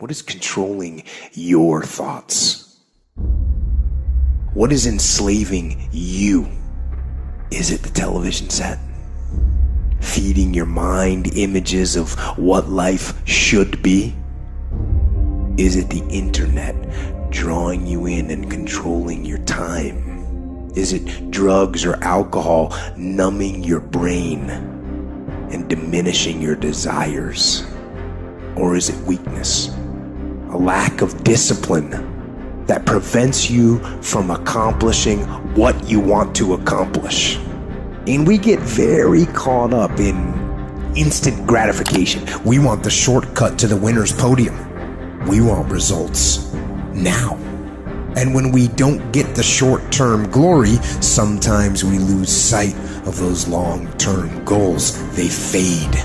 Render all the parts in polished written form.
What is controlling your thoughts? What is enslaving you? Is it the television set? Feeding your mind images of what life should be? Is it the internet drawing you in and controlling your time? Is it drugs or alcohol numbing your brain and diminishing your desires? Or is it weakness, a lack of discipline that prevents you from accomplishing what you want to accomplish? And we get very caught up in instant gratification. We want the shortcut to the winner's podium. We want results now. And when we don't get the short-term glory, sometimes we lose sight of those long-term goals. They fade.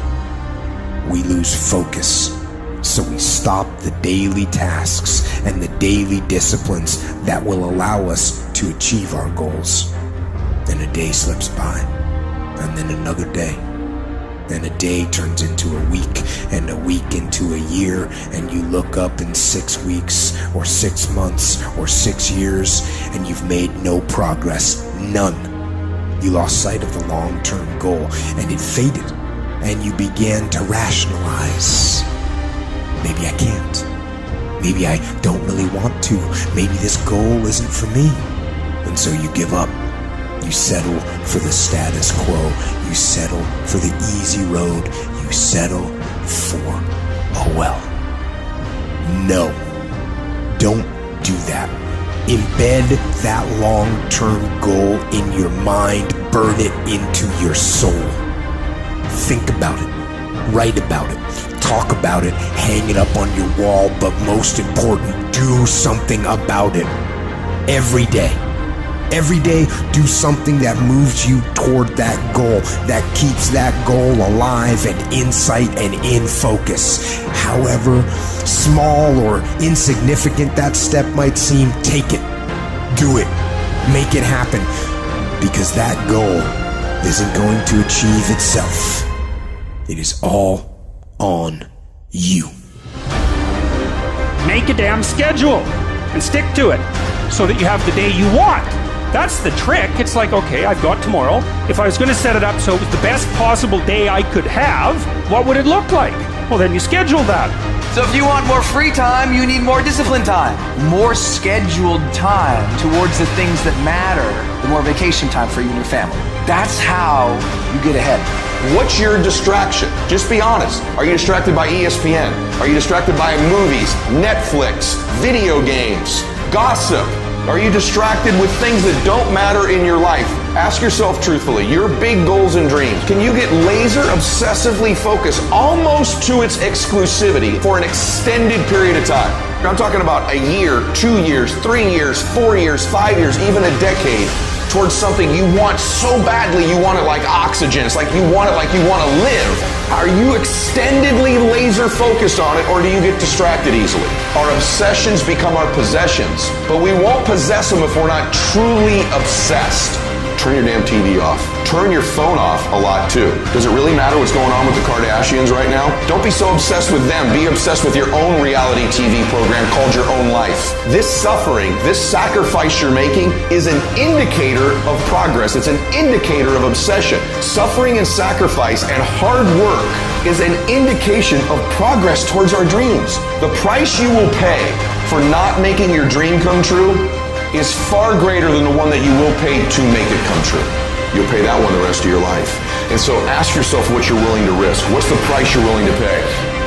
We lose focus. So we stop the daily tasks and the daily disciplines that will allow us to achieve our goals. And a day slips by, and then another day. And a day turns into a week, and a week into a year, and you look up in 6 weeks, or 6 months, or 6 years, and you've made no progress, none. You lost sight of the long-term goal, and it faded, and you began to rationalize. Maybe I can't. Maybe I don't really want to. Maybe this goal isn't for me. And so you give up. You settle for the status quo. You settle for the easy road. You settle for, oh well. No, don't do that. Embed that long-term goal in your mind. Burn it into your soul. Think about it. Write about it. Talk about it. Hang it up on your wall. But most important, do something about it. Every day. Every day, do something that moves you toward that goal, that keeps that goal alive and in sight and in focus. However small or insignificant that step might seem, take it. Do it. Make it happen. Because that goal isn't going to achieve itself. It is all on you. Make a damn schedule and stick to it so that you have the day you want. That's the trick. It's like, okay, I've got tomorrow. If I was going to set it up so it was the best possible day I could have, what would it look like? Well, then you schedule that. So if you want more free time, you need more disciplined time. More scheduled time towards the things that matter. The more vacation time for you and your family. That's how you get ahead. What's your distraction? Just be honest. Are you distracted by ESPN? Are you distracted by movies, Netflix, video games, gossip? Are you distracted with things that don't matter in your life? Ask yourself truthfully, your big goals and dreams. Can you get laser obsessively focused almost to its exclusivity for an extended period of time? I'm talking about a year, 2 years, 3 years, 4 years, 5 years, even a decade towards something you want so badly, you want it like oxygen. It's like you want it like you want to live. Are you extendedly laser focused on it, or do you get distracted easily? Our obsessions become our possessions, but we won't possess them if we're not truly obsessed. Turn your damn TV off. Turn your phone off a lot too. Does it really matter what's going on with the Kardashians right now? Don't be so obsessed with them. Be obsessed with your own reality TV program called Your Own Life. This suffering, this sacrifice you're making is an indicator of progress. It's an indicator of obsession. Suffering and sacrifice and hard work is an indication of progress towards our dreams. The price you will pay for not making your dream come true is far greater than the one that you will pay to make it come true. You'll pay that one the rest of your life. And so ask yourself what you're willing to risk. What's the price you're willing to pay?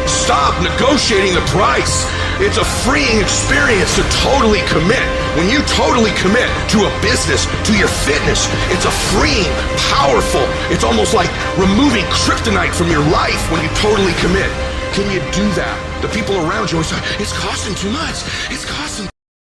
Stop negotiating the price. It's a freeing experience to totally commit. When you totally commit to a business, to your fitness, it's a freeing, powerful, it's almost like removing kryptonite from your life when you totally commit. Can you do that? The people around you always say, it's costing too much. It's costing